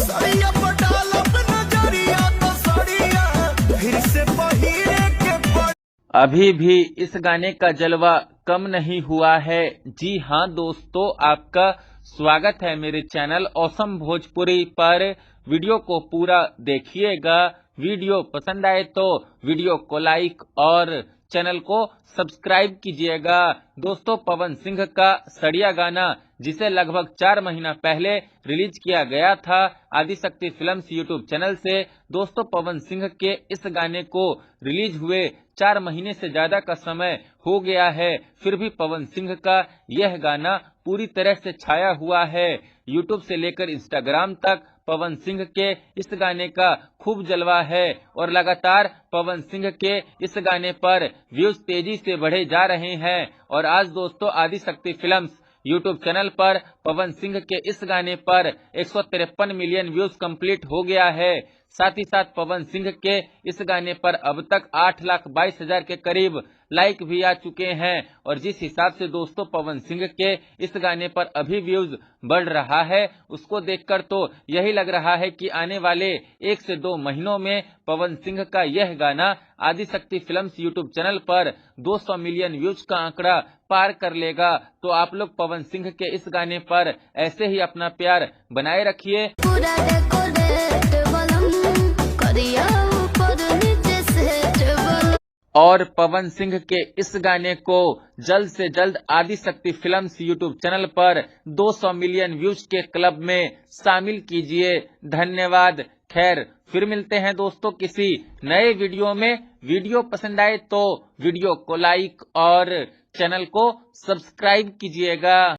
सड़िया पटाल अपना जरिया तो सड़िया फिर से पहिरे के पड़। अभी भी इस गाने का जलवा कम नहीं हुआ है। जी हाँ दोस्तों, आपका स्वागत है मेरे चैनल ऑसम भोजपुरी पर। वीडियो को पूरा देखिएगा। वीडियो पसंद आए तो वीडियो को लाइक और चैनल को सब्सक्राइब कीजिएगा। दोस्तों, पवन सिंह का सड़िया गाना, जिसे लगभग 4 महीना पहले रिलीज किया गया था आदिशक्ति फिल्म्स यूट्यूब चैनल से। दोस्तों, पवन सिंह के इस गाने को रिलीज हुए 4 महीने से ज्यादा का समय हो गया है, फिर भी पवन सिंह का यह गाना पूरी तरह से छाया हुआ है। यूट्यूब से लेकर इंस्टाग्राम तक पवन सिंह के इस गाने का खूब जलवा है और लगातार पवन सिंह के इस गाने पर व्यूज तेजी से बढ़े जा रहे हैं। और आज दोस्तों, आदिशक्ति फिल्म्स यूट्यूब चैनल पर पवन सिंह के इस गाने पर 153 मिलियन व्यूज कंप्लीट हो गया है। साथ ही साथ पवन सिंह के इस गाने पर अब तक 8,22,000 के करीब लाइक भी आ चुके हैं। और जिस हिसाब से दोस्तों पवन सिंह के इस गाने पर अभी व्यूज बढ़ रहा है, उसको देखकर तो यही लग रहा है कि आने वाले 1 से 2 महीनों में पवन सिंह का यह गाना आदिशक्ति फिल्म्स यूट्यूब चैनल पर 200 मिलियन व्यूज का आंकड़ा पार कर लेगा। तो आप लोग पवन सिंह के इस गाने पर ऐसे ही अपना प्यार बनाए रखिए। और पवन सिंह के इस गाने को जल्द से जल्द आदिशक्ति फिल्म्स यूट्यूब चैनल पर 200 मिलियन व्यूज के क्लब में शामिल कीजिए। धन्यवाद। खैर, फिर मिलते हैं दोस्तों किसी नए वीडियो में। वीडियो पसंद आए तो वीडियो को लाइक और चैनल को सब्सक्राइब कीजिएगा।